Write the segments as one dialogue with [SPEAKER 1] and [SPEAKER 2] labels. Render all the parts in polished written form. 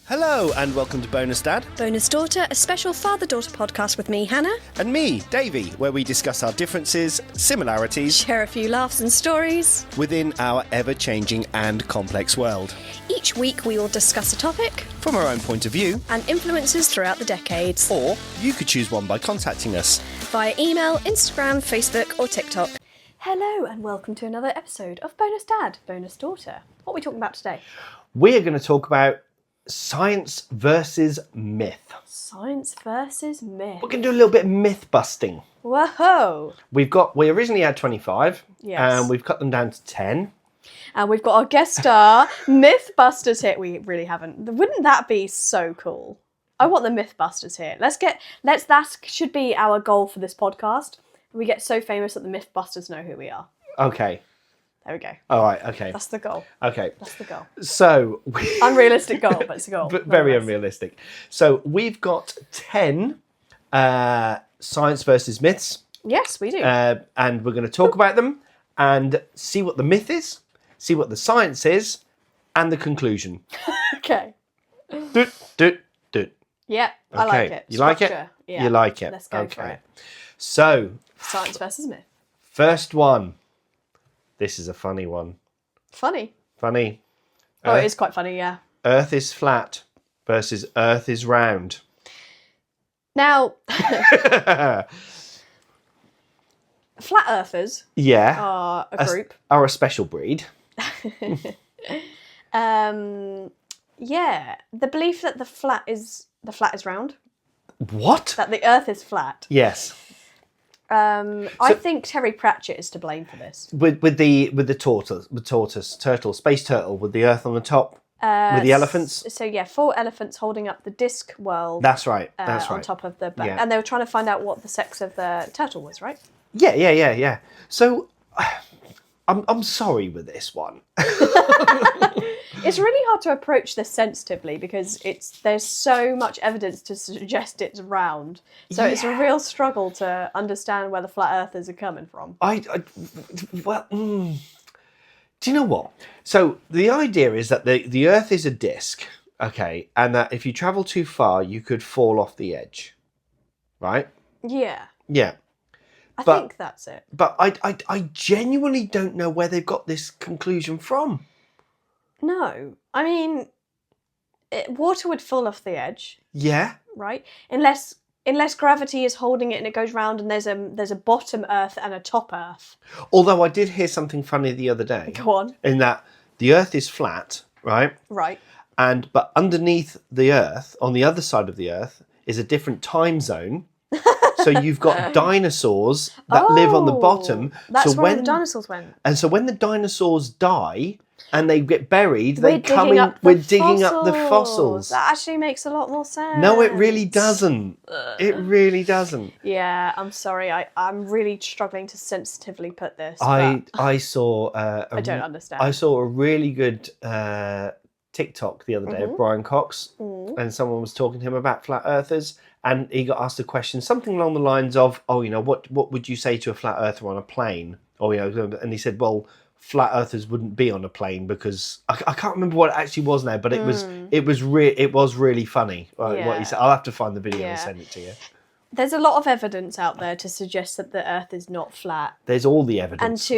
[SPEAKER 1] Hello and welcome to Bonus Dad.
[SPEAKER 2] Bonus Daughter, a special father-daughter podcast with me, Hannah.
[SPEAKER 1] And me, Davy, where we discuss our differences, similarities,
[SPEAKER 2] Share a few laughs and stories
[SPEAKER 1] within our ever-changing and complex world.
[SPEAKER 2] Each week we will discuss a topic
[SPEAKER 1] From our own point of view.
[SPEAKER 2] and influences throughout the decades.
[SPEAKER 1] Or you could choose one by contacting us.
[SPEAKER 2] Via email, Instagram, Facebook or TikTok. Hello and welcome to another episode of Bonus Dad, Bonus Daughter. What are we talking about today?
[SPEAKER 1] We're going to talk about science versus myth.
[SPEAKER 2] Science versus myth.
[SPEAKER 1] We're going to do a little bit of myth busting.
[SPEAKER 2] Whoa!
[SPEAKER 1] We originally had 25,
[SPEAKER 2] Yes.
[SPEAKER 1] and we've cut them down to 10.
[SPEAKER 2] And we've got our guest star, Mythbusters here. We really haven't. Wouldn't that be so cool? I want the Mythbusters here. That should be our goal for this podcast. We get so famous that the Mythbusters know who we are.
[SPEAKER 1] Okay.
[SPEAKER 2] There we go.
[SPEAKER 1] All right, okay.
[SPEAKER 2] That's the goal.
[SPEAKER 1] Okay.
[SPEAKER 2] That's the goal.
[SPEAKER 1] So...
[SPEAKER 2] Unrealistic goal, but it's a goal.
[SPEAKER 1] But very unrealistic. So we've got 10 science versus myths.
[SPEAKER 2] Yes, we do.
[SPEAKER 1] And we're going to talk about them and see what the myth is, see what the science is, and the conclusion.
[SPEAKER 2] Okay.
[SPEAKER 1] Doot, doot, doot.
[SPEAKER 2] Yeah, I like it.
[SPEAKER 1] You like it?
[SPEAKER 2] Structure. Yeah.
[SPEAKER 1] You like it?
[SPEAKER 2] Let's go for it.
[SPEAKER 1] So,
[SPEAKER 2] Science versus myth.
[SPEAKER 1] first one. This is a funny one.
[SPEAKER 2] Funny.
[SPEAKER 1] Funny.
[SPEAKER 2] Oh, it is quite funny, yeah.
[SPEAKER 1] Earth is flat versus Earth is round.
[SPEAKER 2] Now, flat earthers
[SPEAKER 1] Yeah.
[SPEAKER 2] are a group.
[SPEAKER 1] Are a special breed.
[SPEAKER 2] Yeah, the belief that the flat is round,
[SPEAKER 1] What?
[SPEAKER 2] that the Earth is flat.
[SPEAKER 1] Yes.
[SPEAKER 2] I think Terry Pratchett is to blame for this.
[SPEAKER 1] With the turtle, space turtle, with the Earth on the top, with the elephants.
[SPEAKER 2] So yeah, 4 elephants holding up the disc world.
[SPEAKER 1] That's right. That's
[SPEAKER 2] on
[SPEAKER 1] right.
[SPEAKER 2] top of the
[SPEAKER 1] Yeah.
[SPEAKER 2] and they were trying to find out what the sex of the turtle was, right?
[SPEAKER 1] Yeah. So, I'm sorry with this one.
[SPEAKER 2] It's really hard to approach this sensitively because there's so much evidence to suggest it's round. So it's a real struggle to understand where the flat earthers are coming from.
[SPEAKER 1] Do you know what? So the idea is that the Earth is a disc, okay, and that if you travel too far, you could fall off the edge, right?
[SPEAKER 2] Yeah.
[SPEAKER 1] Yeah.
[SPEAKER 2] I think that's it.
[SPEAKER 1] But I genuinely don't know where they've got this conclusion from.
[SPEAKER 2] No. I mean, water would fall off the edge,
[SPEAKER 1] Yeah.
[SPEAKER 2] right? Unless gravity is holding it and it goes round and there's a bottom Earth and a top Earth.
[SPEAKER 1] Although I did hear something funny the other day.
[SPEAKER 2] Go on.
[SPEAKER 1] In that the Earth is flat, right?
[SPEAKER 2] Right.
[SPEAKER 1] But underneath the Earth, on the other side of the Earth, is a different time zone. So you've got dinosaurs that live on the bottom.
[SPEAKER 2] That's
[SPEAKER 1] so
[SPEAKER 2] where the dinosaurs went.
[SPEAKER 1] And so when the dinosaurs die and they get buried,
[SPEAKER 2] We're digging up the
[SPEAKER 1] fossils.
[SPEAKER 2] That actually makes a lot more sense.
[SPEAKER 1] No, it really doesn't. It really doesn't.
[SPEAKER 2] Yeah, I'm sorry. I'm really struggling to sensitively put this.
[SPEAKER 1] I saw.
[SPEAKER 2] I don't understand.
[SPEAKER 1] I saw a really good TikTok the other day of Brian Cox, and someone was talking to him about flat earthers, and he got asked a question, something along the lines of, what would you say to a flat earther on a plane? And he said, well, flat earthers wouldn't be on a plane because I can't remember what it actually was now, but it was really funny what he said. I'll have to find the video and send it to you.
[SPEAKER 2] There's a lot of evidence out there to suggest that the Earth is not flat.
[SPEAKER 1] There's all the evidence.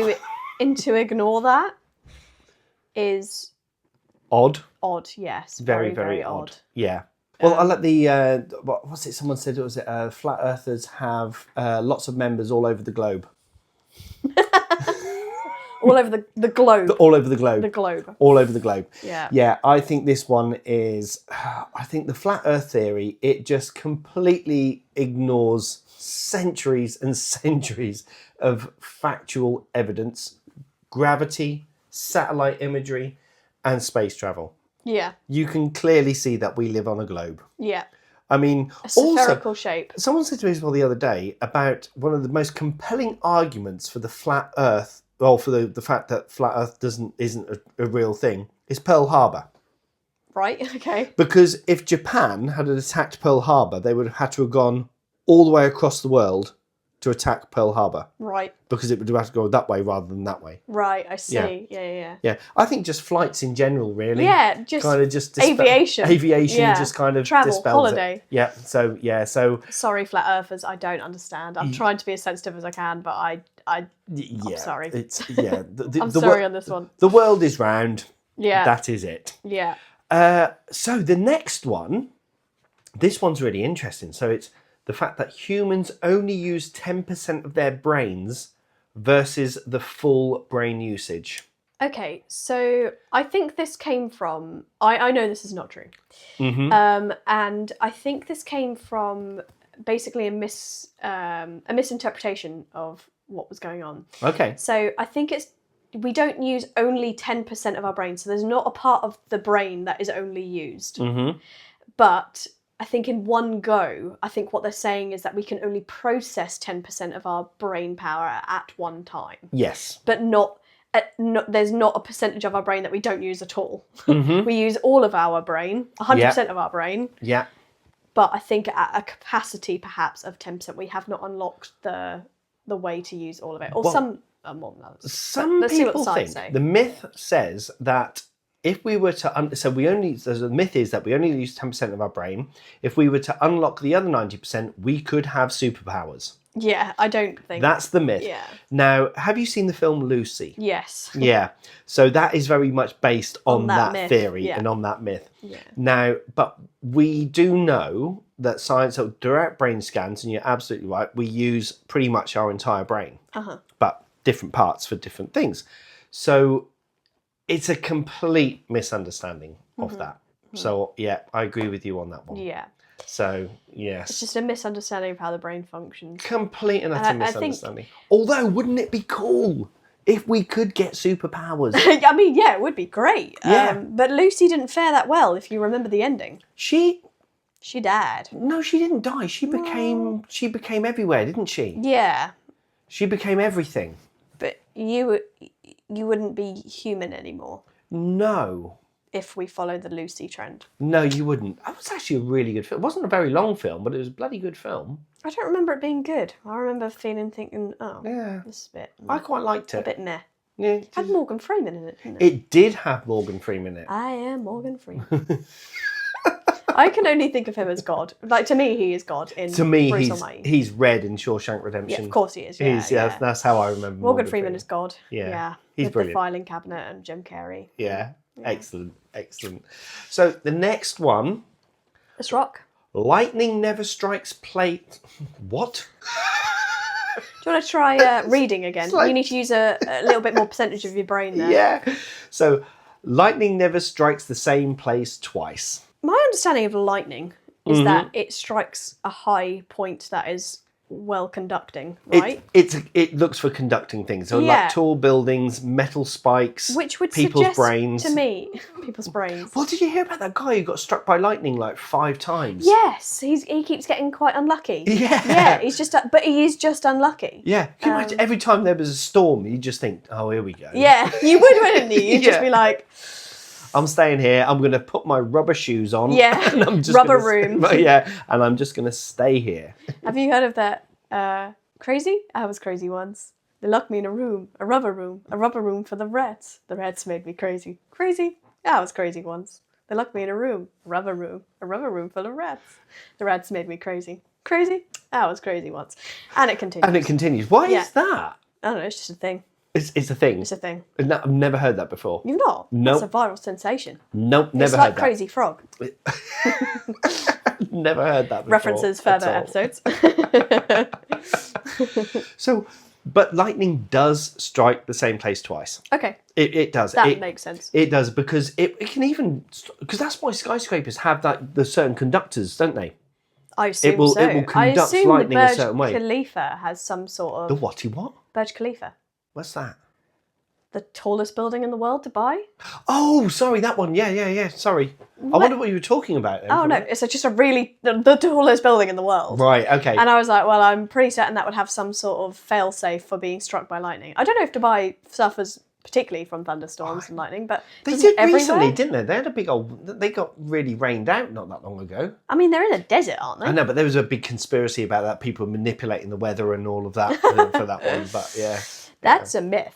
[SPEAKER 2] And to ignore that is
[SPEAKER 1] odd.
[SPEAKER 2] Odd, yes.
[SPEAKER 1] Very, very odd. Yeah. Well, I like the what's it? Someone said flat earthers have lots of members all over the globe.
[SPEAKER 2] All over the globe.
[SPEAKER 1] All over the globe.
[SPEAKER 2] The globe.
[SPEAKER 1] All over the globe.
[SPEAKER 2] Yeah.
[SPEAKER 1] Yeah, I think this one is... I think the flat earth theory, it just completely ignores centuries and centuries of factual evidence, gravity, satellite imagery, and space travel.
[SPEAKER 2] Yeah.
[SPEAKER 1] You can clearly see that we live on a globe.
[SPEAKER 2] Yeah.
[SPEAKER 1] I mean,
[SPEAKER 2] a spherical shape.
[SPEAKER 1] Someone said to me as well the other day about one of the most compelling arguments for the flat earth, well, for the fact that flat earth isn't a real thing, is Pearl Harbor.
[SPEAKER 2] Right, okay.
[SPEAKER 1] Because if Japan had attacked Pearl Harbor, they would have had to have gone all the way across the world to attack Pearl Harbor
[SPEAKER 2] Right.
[SPEAKER 1] because it would have to go that way rather than that way.
[SPEAKER 2] Right. I see. Yeah.
[SPEAKER 1] Yeah, I think just flights in general, really.
[SPEAKER 2] Yeah. Just
[SPEAKER 1] kind of just
[SPEAKER 2] aviation.
[SPEAKER 1] Aviation just kind of
[SPEAKER 2] travel,
[SPEAKER 1] dispels
[SPEAKER 2] holiday.
[SPEAKER 1] it. Yeah. So
[SPEAKER 2] Sorry, flat earthers. I don't understand. I'm trying to be as sensitive as I can, but I'm sorry.
[SPEAKER 1] It's
[SPEAKER 2] I'm sorry on this one.
[SPEAKER 1] The world is round.
[SPEAKER 2] Yeah.
[SPEAKER 1] That is it.
[SPEAKER 2] Yeah.
[SPEAKER 1] So the next one, this one's really interesting. So it's the fact that humans only use 10% of their brains versus the full brain usage.
[SPEAKER 2] Okay, so I think this came from. I know this is not true,
[SPEAKER 1] Mm-hmm.
[SPEAKER 2] and I think this came from basically a misinterpretation of what was going on.
[SPEAKER 1] Okay.
[SPEAKER 2] So I think we don't use only 10% of our brain, so there's not a part of the brain that is only used.
[SPEAKER 1] Mm-hmm.
[SPEAKER 2] But I think in one go, I think what they're saying is that we can only process 10% of our brain power at one time.
[SPEAKER 1] Yes.
[SPEAKER 2] But there's not a percentage of our brain that we don't use at all.
[SPEAKER 1] Mm-hmm.
[SPEAKER 2] We use all of our brain, 100% of our brain.
[SPEAKER 1] Yeah.
[SPEAKER 2] But I think at a capacity perhaps of 10%, we have not unlocked the way to use all of it. Or some are more than others.
[SPEAKER 1] Some
[SPEAKER 2] Let's see what
[SPEAKER 1] people
[SPEAKER 2] the science
[SPEAKER 1] think
[SPEAKER 2] say.
[SPEAKER 1] the myth says that if we were to the myth is that we only use 10% of our brain. If we were to unlock the other 90%, we could have superpowers.
[SPEAKER 2] Yeah, I don't think
[SPEAKER 1] That's the myth.
[SPEAKER 2] Yeah.
[SPEAKER 1] Now, have you seen the film Lucy?
[SPEAKER 2] Yes.
[SPEAKER 1] Yeah. So that is very much based on that
[SPEAKER 2] myth,
[SPEAKER 1] theory
[SPEAKER 2] yeah.
[SPEAKER 1] and on that myth.
[SPEAKER 2] Yeah.
[SPEAKER 1] Now, but we do know that science, so direct brain scans, and you're absolutely right, we use pretty much our entire brain, but different parts for different things. So it's a complete misunderstanding of that. So, yeah, I agree with you on that one.
[SPEAKER 2] Yeah.
[SPEAKER 1] So, yes.
[SPEAKER 2] It's just a misunderstanding of how the brain functions.
[SPEAKER 1] Complete and utter
[SPEAKER 2] I
[SPEAKER 1] misunderstanding. Although, wouldn't it be cool if we could get superpowers?
[SPEAKER 2] I mean, yeah, it would be great.
[SPEAKER 1] Yeah.
[SPEAKER 2] But Lucy didn't fare that well, if you remember the ending.
[SPEAKER 1] She
[SPEAKER 2] died.
[SPEAKER 1] No, she didn't die. She became everywhere, didn't she?
[SPEAKER 2] Yeah.
[SPEAKER 1] She became everything.
[SPEAKER 2] But you wouldn't be human anymore
[SPEAKER 1] No.
[SPEAKER 2] if we followed the Lucy trend.
[SPEAKER 1] No, you wouldn't. That was actually a really good film. It wasn't a very long film, but it was a bloody good film.
[SPEAKER 2] I don't remember it being good. I remember thinking, oh,
[SPEAKER 1] Yeah.
[SPEAKER 2] this is a bit...
[SPEAKER 1] I quite liked
[SPEAKER 2] a
[SPEAKER 1] it.
[SPEAKER 2] bit meh.
[SPEAKER 1] Yeah,
[SPEAKER 2] It had Morgan Freeman in it, didn't it?
[SPEAKER 1] it did have Morgan Freeman in it.
[SPEAKER 2] I am Morgan Freeman. I can only think of him as God. Like, to me, he is God in
[SPEAKER 1] To me,
[SPEAKER 2] Bruce Almighty.
[SPEAKER 1] he's Red in Shawshank
[SPEAKER 2] Yeah,
[SPEAKER 1] Redemption.
[SPEAKER 2] of course he is. Yeah, yeah.
[SPEAKER 1] That's how I remember
[SPEAKER 2] Morgan Freeman is God.
[SPEAKER 1] Yeah. He's
[SPEAKER 2] With
[SPEAKER 1] brilliant.
[SPEAKER 2] the filing cabinet and Jim Carrey.
[SPEAKER 1] Yeah. Excellent. So the next one,
[SPEAKER 2] Let's rock.
[SPEAKER 1] lightning never strikes plate. What?
[SPEAKER 2] Do you want to try reading again?
[SPEAKER 1] like-
[SPEAKER 2] You need to use a little bit more percentage of your brain there.
[SPEAKER 1] Yeah. So lightning never strikes the same place twice.
[SPEAKER 2] My understanding of lightning is that it strikes a high point that is well conducting, right?
[SPEAKER 1] It looks for conducting things. So
[SPEAKER 2] Yeah.
[SPEAKER 1] like tall buildings, metal spikes,
[SPEAKER 2] Which would
[SPEAKER 1] people's
[SPEAKER 2] suggest
[SPEAKER 1] brains.
[SPEAKER 2] to me, people's brains.
[SPEAKER 1] Well, did you hear about that guy who got struck by lightning like 5 times?
[SPEAKER 2] Yes, he keeps getting quite unlucky.
[SPEAKER 1] Yeah.
[SPEAKER 2] Yeah, but he is just unlucky.
[SPEAKER 1] Yeah. Can you imagine every time there was a storm, you just think, oh, here we go.
[SPEAKER 2] Yeah, you would, wouldn't you? You'd just
[SPEAKER 1] Yeah.
[SPEAKER 2] be like,
[SPEAKER 1] I'm staying here. I'm going to put my rubber shoes on.
[SPEAKER 2] Yeah,
[SPEAKER 1] and I'm just
[SPEAKER 2] rubber
[SPEAKER 1] gonna
[SPEAKER 2] room.
[SPEAKER 1] Yeah, and I'm just going to stay here.
[SPEAKER 2] have you heard of that? Crazy? I was crazy once. They locked me in a rubber room for the rats. The rats made me crazy. Crazy? I was crazy once. They locked me in a rubber room full of rats. The rats made me crazy. Crazy? I was crazy once. And it continues.
[SPEAKER 1] And it continues. Why
[SPEAKER 2] Yeah.
[SPEAKER 1] is that?
[SPEAKER 2] I don't know, it's just a thing.
[SPEAKER 1] It's a thing.
[SPEAKER 2] It's a thing.
[SPEAKER 1] No, I've never heard that before.
[SPEAKER 2] You've not?
[SPEAKER 1] Nope.
[SPEAKER 2] It's a viral sensation.
[SPEAKER 1] Nope, never
[SPEAKER 2] It's
[SPEAKER 1] heard
[SPEAKER 2] like
[SPEAKER 1] that.
[SPEAKER 2] Crazy Frog.
[SPEAKER 1] Never heard that before.
[SPEAKER 2] References further
[SPEAKER 1] at all.
[SPEAKER 2] episodes.
[SPEAKER 1] So, but lightning does strike the same place twice.
[SPEAKER 2] Okay,
[SPEAKER 1] It does.
[SPEAKER 2] that makes sense.
[SPEAKER 1] It does because it can even because that's why skyscrapers have the certain conductors, don't they?
[SPEAKER 2] I assume
[SPEAKER 1] will-
[SPEAKER 2] so.
[SPEAKER 1] it will
[SPEAKER 2] I
[SPEAKER 1] conduct
[SPEAKER 2] assume
[SPEAKER 1] lightning
[SPEAKER 2] the
[SPEAKER 1] a
[SPEAKER 2] Burj
[SPEAKER 1] certain way.
[SPEAKER 2] Khalifa has some sort
[SPEAKER 1] The
[SPEAKER 2] of...
[SPEAKER 1] whaty what?
[SPEAKER 2] Burj Khalifa.
[SPEAKER 1] What's that?
[SPEAKER 2] The tallest building in the world, Dubai?
[SPEAKER 1] Oh, sorry, that one. Yeah. Sorry, I wonder what you were talking about. Then
[SPEAKER 2] Oh, no, it's just a really... The tallest building in the world.
[SPEAKER 1] Right. Okay.
[SPEAKER 2] And I was like, well, I'm pretty certain that would have some sort of fail-safe for being struck by lightning. I don't know if Dubai suffers particularly from thunderstorms and lightning. But
[SPEAKER 1] They
[SPEAKER 2] doesn't
[SPEAKER 1] did
[SPEAKER 2] everywhere?
[SPEAKER 1] recently, didn't they? They had a big old. They got really rained out not that long ago.
[SPEAKER 2] I mean, they're in a desert, aren't they?
[SPEAKER 1] I know, but there was a big conspiracy about that. People manipulating the weather and all of that for that one. But yeah.
[SPEAKER 2] That's a myth.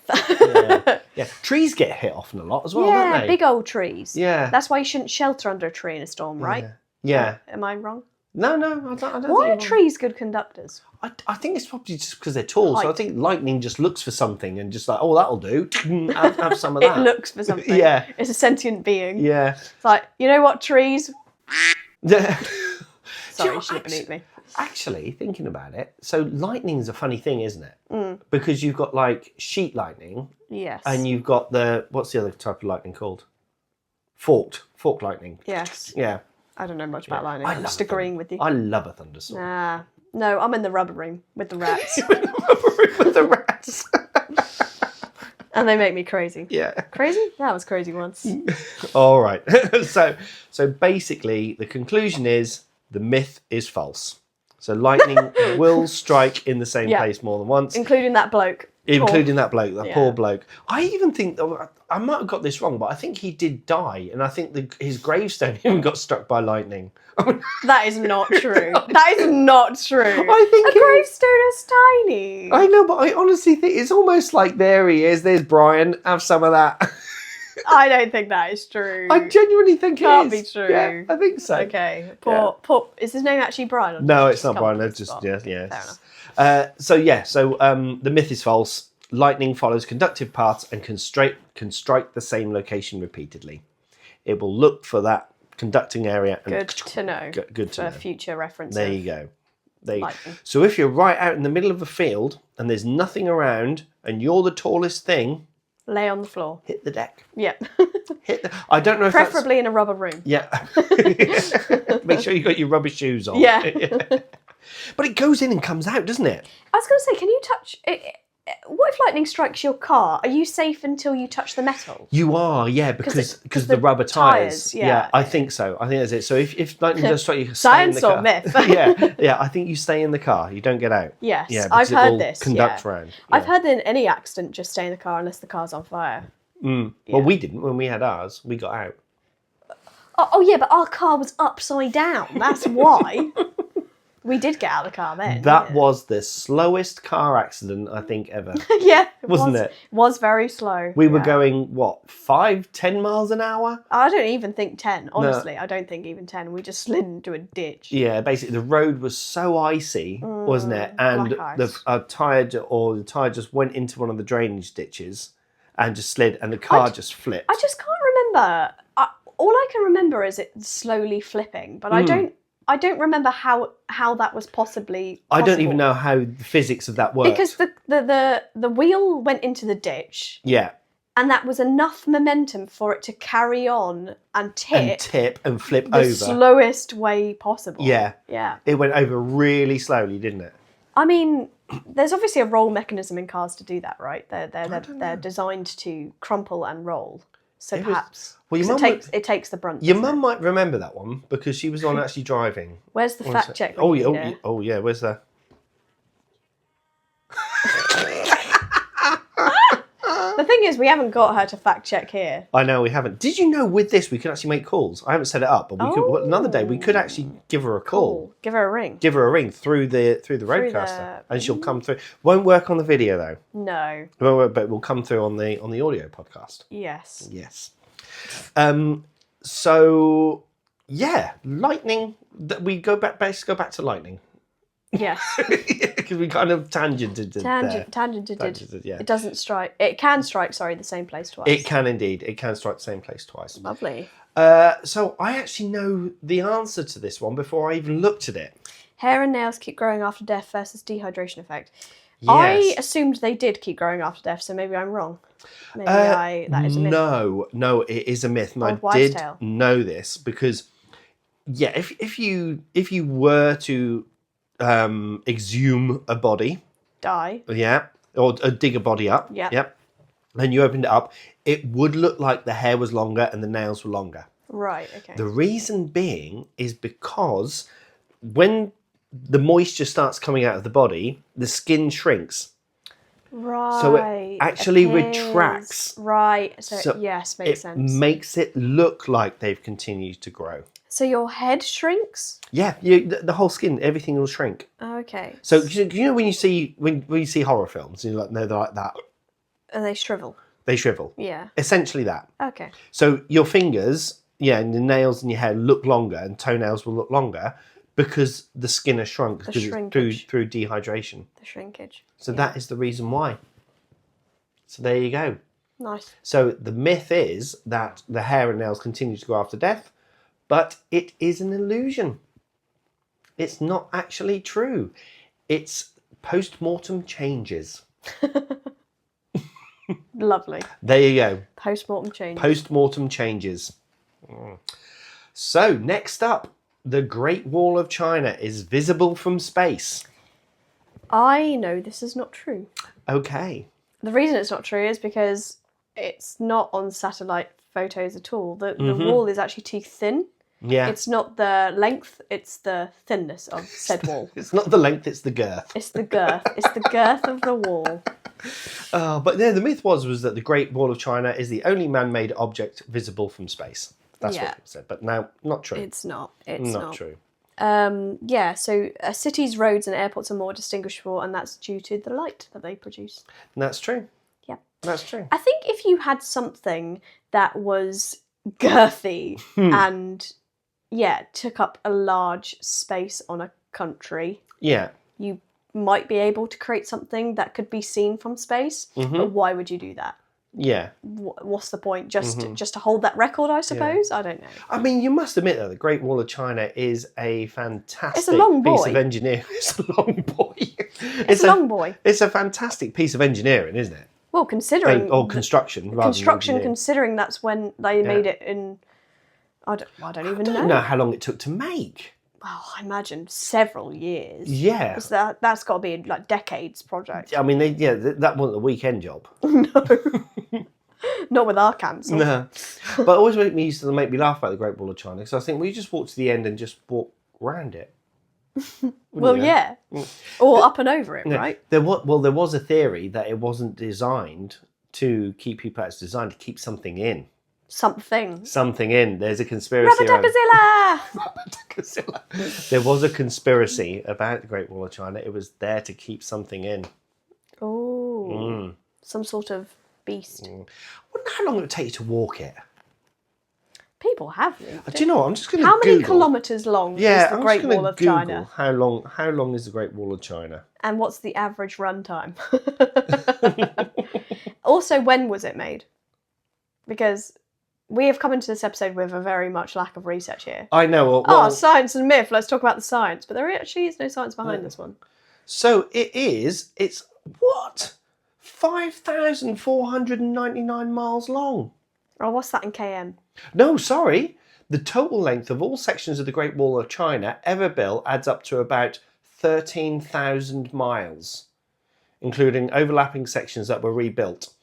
[SPEAKER 1] Yeah. Trees get hit often a lot as well,
[SPEAKER 2] Yeah,
[SPEAKER 1] don't they?
[SPEAKER 2] big old trees.
[SPEAKER 1] Yeah.
[SPEAKER 2] That's why you shouldn't shelter under a tree in a storm, right?
[SPEAKER 1] Yeah.
[SPEAKER 2] Am I wrong?
[SPEAKER 1] No, I don't
[SPEAKER 2] Why are
[SPEAKER 1] think
[SPEAKER 2] trees good conductors?
[SPEAKER 1] I think it's probably just because they're tall. So I
[SPEAKER 2] Height.
[SPEAKER 1] think lightning just looks for something and just like, oh, that'll do. Have some of that.
[SPEAKER 2] It looks for something.
[SPEAKER 1] Yeah.
[SPEAKER 2] It's a sentient being.
[SPEAKER 1] Yeah.
[SPEAKER 2] It's like, you know what, trees?
[SPEAKER 1] Yeah.
[SPEAKER 2] Sorry, you should have believed me.
[SPEAKER 1] Actually, thinking about it, so lightning's a funny thing, isn't it? Because you've got like sheet lightning,
[SPEAKER 2] Yes.
[SPEAKER 1] and you've got what's the other type of lightning called? Forked lightning.
[SPEAKER 2] Yes.
[SPEAKER 1] Yeah.
[SPEAKER 2] I don't know much about lightning.
[SPEAKER 1] I
[SPEAKER 2] I'm
[SPEAKER 1] love
[SPEAKER 2] just agreeing with you.
[SPEAKER 1] I love a thunderstorm.
[SPEAKER 2] Nah. No, I'm in the rubber room with the rats.
[SPEAKER 1] With the rats.
[SPEAKER 2] And they make me crazy.
[SPEAKER 1] Yeah.
[SPEAKER 2] Crazy? That was crazy once.
[SPEAKER 1] All right. So basically, the conclusion is the myth is false. So lightning will strike in the same place more than once.
[SPEAKER 2] Including that bloke.
[SPEAKER 1] Including that bloke, that
[SPEAKER 2] Yeah.
[SPEAKER 1] poor bloke. I even think, I might have got this wrong, but I think he did die. And I think his gravestone even got struck by lightning.
[SPEAKER 2] That is not true. That is not true.
[SPEAKER 1] I think
[SPEAKER 2] a gravestone is tiny.
[SPEAKER 1] I know, but I honestly think it's almost like there he is. There's Brian. Have some of that.
[SPEAKER 2] I don't think that is true.
[SPEAKER 1] I genuinely think it
[SPEAKER 2] Can't
[SPEAKER 1] is.
[SPEAKER 2] be true.
[SPEAKER 1] Yeah, I think so.
[SPEAKER 2] Okay. Poor. Is his name actually Brian? Or
[SPEAKER 1] No,
[SPEAKER 2] did
[SPEAKER 1] it's
[SPEAKER 2] he
[SPEAKER 1] not
[SPEAKER 2] come
[SPEAKER 1] Brian.
[SPEAKER 2] up
[SPEAKER 1] They're
[SPEAKER 2] with the
[SPEAKER 1] just
[SPEAKER 2] spot?
[SPEAKER 1] yes.
[SPEAKER 2] Fair enough.
[SPEAKER 1] So the myth is false. Lightning follows conductive paths and can strike the same location repeatedly. It will look for that conducting area. And
[SPEAKER 2] Good to know.
[SPEAKER 1] Good to know.
[SPEAKER 2] For future reference.
[SPEAKER 1] There you go.
[SPEAKER 2] Lightning.
[SPEAKER 1] So if you're right out in the middle of a field and there's nothing around and you're the tallest thing,
[SPEAKER 2] Lay on the floor.
[SPEAKER 1] hit the deck.
[SPEAKER 2] Yeah.
[SPEAKER 1] I don't know if
[SPEAKER 2] Preferably in a rubber room.
[SPEAKER 1] Yeah. Make sure you got your rubber shoes on.
[SPEAKER 2] Yeah.
[SPEAKER 1] But it goes in and comes out, doesn't it?
[SPEAKER 2] I was going to say, can you touch... What if lightning strikes your car? Are you safe until you touch the metal?
[SPEAKER 1] You are, yeah, because the rubber tyres.
[SPEAKER 2] Yeah.
[SPEAKER 1] I think so. I think that's it. So if lightning does strike you, stay
[SPEAKER 2] Science
[SPEAKER 1] in the
[SPEAKER 2] or
[SPEAKER 1] car.
[SPEAKER 2] myth?
[SPEAKER 1] yeah. I think you stay in the car. You don't get out.
[SPEAKER 2] Yes,
[SPEAKER 1] Yeah,
[SPEAKER 2] I've
[SPEAKER 1] because it
[SPEAKER 2] heard
[SPEAKER 1] will
[SPEAKER 2] this.
[SPEAKER 1] Conduct
[SPEAKER 2] yeah.
[SPEAKER 1] round.
[SPEAKER 2] I've heard that in any accident, just stay in the car unless the car's on fire.
[SPEAKER 1] Well, we didn't when we had ours. We got out.
[SPEAKER 2] Oh yeah, but our car was upside down. That's why. We did get out of the car then.
[SPEAKER 1] That was the slowest car accident I think ever.
[SPEAKER 2] Yeah,
[SPEAKER 1] Wasn't it?
[SPEAKER 2] Was very slow.
[SPEAKER 1] We were going, what, 5-10 miles an hour?
[SPEAKER 2] I don't even think 10. Honestly, I don't think even 10. We just slid into a ditch.
[SPEAKER 1] Yeah, basically the road was so icy, wasn't it? And
[SPEAKER 2] black
[SPEAKER 1] the
[SPEAKER 2] ice.
[SPEAKER 1] tyre just went into one of the drainage ditches and just slid, and the car just flipped.
[SPEAKER 2] I just can't remember. All I can remember is it slowly flipping, but I don't remember how that was possibly possible.
[SPEAKER 1] I don't even know how the physics of that works.
[SPEAKER 2] Because the wheel went into the ditch.
[SPEAKER 1] Yeah.
[SPEAKER 2] And that was enough momentum for it to carry on and tip
[SPEAKER 1] And flip
[SPEAKER 2] the
[SPEAKER 1] over.
[SPEAKER 2] slowest way possible.
[SPEAKER 1] Yeah.
[SPEAKER 2] Yeah.
[SPEAKER 1] It went over really slowly, didn't it?
[SPEAKER 2] I mean, there's obviously a roll mechanism in cars to do that, right? They're designed to crumple and roll. So perhaps it takes the brunt.
[SPEAKER 1] Your mum might remember that one because she was on actually driving.
[SPEAKER 2] Where's the fact check?
[SPEAKER 1] Oh yeah. Where's the?
[SPEAKER 2] The thing is, we haven't got her to fact check here.
[SPEAKER 1] I know we haven't. Did you know with this we could actually make calls? I haven't set it up, but we could another day we could actually give her a call.
[SPEAKER 2] Give her a ring.
[SPEAKER 1] Give her a ring through the roadcaster, and she'll come through. Won't work on the video though.
[SPEAKER 2] No.
[SPEAKER 1] But will come through on the audio podcast.
[SPEAKER 2] Yes.
[SPEAKER 1] Yes. So yeah, lightning. We go back to lightning.
[SPEAKER 2] Yes.
[SPEAKER 1] Because we kind of tangented
[SPEAKER 2] Tangented.
[SPEAKER 1] yeah.
[SPEAKER 2] It doesn't strike. It can strike. Sorry, the same place twice.
[SPEAKER 1] It can indeed. It can strike the same place twice.
[SPEAKER 2] Lovely.
[SPEAKER 1] So I actually know the answer to this one before I even looked at it.
[SPEAKER 2] Hair and nails keep growing after death versus dehydration effect.
[SPEAKER 1] Yes.
[SPEAKER 2] I assumed they did keep growing after death, so maybe I'm wrong. Maybe that is a myth.
[SPEAKER 1] No, it is a myth, and
[SPEAKER 2] Old
[SPEAKER 1] I did
[SPEAKER 2] wives' tale.
[SPEAKER 1] know this because, yeah, if you were to exhume a body,
[SPEAKER 2] Die.
[SPEAKER 1] yeah, or dig a body up,
[SPEAKER 2] Yeah.
[SPEAKER 1] yep, and you opened it up, it would look like the hair was longer and the nails were longer.
[SPEAKER 2] Right. Okay.
[SPEAKER 1] The reason being is because when the moisture starts coming out of the body, the skin shrinks.
[SPEAKER 2] Right.
[SPEAKER 1] So it actually
[SPEAKER 2] appears.
[SPEAKER 1] retracts.
[SPEAKER 2] Right. So,
[SPEAKER 1] So
[SPEAKER 2] yes, makes
[SPEAKER 1] It
[SPEAKER 2] sense.
[SPEAKER 1] makes it look like they've continued to grow.
[SPEAKER 2] So your head shrinks?
[SPEAKER 1] Yeah, the whole skin, everything will shrink.
[SPEAKER 2] Okay.
[SPEAKER 1] So you know when you see horror films, they're like that.
[SPEAKER 2] And they shrivel.
[SPEAKER 1] They shrivel.
[SPEAKER 2] Yeah.
[SPEAKER 1] Essentially that.
[SPEAKER 2] Okay.
[SPEAKER 1] So your fingers, and the nails in your hair look longer, and toenails will look longer because the skin has shrunk because it's through dehydration.
[SPEAKER 2] The shrinkage.
[SPEAKER 1] So that is the reason why. So there you go.
[SPEAKER 2] Nice.
[SPEAKER 1] So the myth is that the hair and nails continue to grow after death, but it is an illusion. It's not actually true. It's post-mortem changes.
[SPEAKER 2] Lovely.
[SPEAKER 1] There you go.
[SPEAKER 2] Post-mortem changes.
[SPEAKER 1] Post-mortem changes. So next up, the Great Wall of China is visible from space.
[SPEAKER 2] I know this is not true.
[SPEAKER 1] Okay.
[SPEAKER 2] The reason it's not true is because it's not on satellite photos at all. The wall is actually too thin.
[SPEAKER 1] Yeah.
[SPEAKER 2] It's not the length, it's the thinness of said wall.
[SPEAKER 1] It's not the length, it's the girth.
[SPEAKER 2] It's the girth. It's the girth of the wall.
[SPEAKER 1] But yeah, the myth was that the Great Wall of China is the only man-made object visible from space. That's what it said. But now, not true.
[SPEAKER 2] It's not. It's
[SPEAKER 1] not true.
[SPEAKER 2] So a city's roads and airports are more distinguishable, and that's due to the light that they produce.
[SPEAKER 1] That's true.
[SPEAKER 2] Yeah.
[SPEAKER 1] That's true.
[SPEAKER 2] I think if you had something that was girthy and, took up a large space on a country,
[SPEAKER 1] Yeah.
[SPEAKER 2] you might be able to create something that could be seen from space. But why would you do that?
[SPEAKER 1] Yeah.
[SPEAKER 2] What's the point? Just to hold that record, I suppose? I don't know.
[SPEAKER 1] I mean, you must admit that the Great Wall of China is a fantastic
[SPEAKER 2] It's a long
[SPEAKER 1] piece
[SPEAKER 2] boy.
[SPEAKER 1] of engineering. It's a long boy.
[SPEAKER 2] It's a long boy.
[SPEAKER 1] It's a fantastic piece of engineering, isn't it?
[SPEAKER 2] Well, considering...
[SPEAKER 1] Or construction, rather
[SPEAKER 2] construction,
[SPEAKER 1] than engineering.
[SPEAKER 2] considering that's when they made it in... I don't even know.
[SPEAKER 1] I don't know how long it took to make.
[SPEAKER 2] Well, I imagine several years.
[SPEAKER 1] Yeah.
[SPEAKER 2] That's got to be like decades project.
[SPEAKER 1] I mean, that wasn't a weekend job.
[SPEAKER 2] No. Not with our council.
[SPEAKER 1] No. But it always used to make me laugh about the Great Wall of China, because I think we just walk to the end and just walk around it.
[SPEAKER 2] Well,
[SPEAKER 1] you?
[SPEAKER 2] yeah. Or up and over it, right?
[SPEAKER 1] There was a theory that it wasn't designed to keep people out. It's designed to keep something in.
[SPEAKER 2] Something
[SPEAKER 1] in. There's a conspiracy.
[SPEAKER 2] Rubber-duckazilla!
[SPEAKER 1] There was a conspiracy about the Great Wall of China. It was there to keep something in.
[SPEAKER 2] Oh. Some sort of beast.
[SPEAKER 1] I wonder how long it would take you to walk it.
[SPEAKER 2] People have moved.
[SPEAKER 1] Do you know what? I'm just going to
[SPEAKER 2] How many
[SPEAKER 1] Google.
[SPEAKER 2] kilometres long is the Great Wall of China?
[SPEAKER 1] How long is the Great Wall of China?
[SPEAKER 2] And what's the average run time? Also, when was it made? Because we have come into this episode with a very much lack of research here.
[SPEAKER 1] I know.
[SPEAKER 2] Science and myth. Let's talk about the science. But there actually is no science behind this one.
[SPEAKER 1] So it's what? 5,499 miles long.
[SPEAKER 2] Oh, what's that in km?
[SPEAKER 1] No, sorry. The total length of all sections of the Great Wall of China ever built adds up to about 13,000 miles, including overlapping sections that were rebuilt.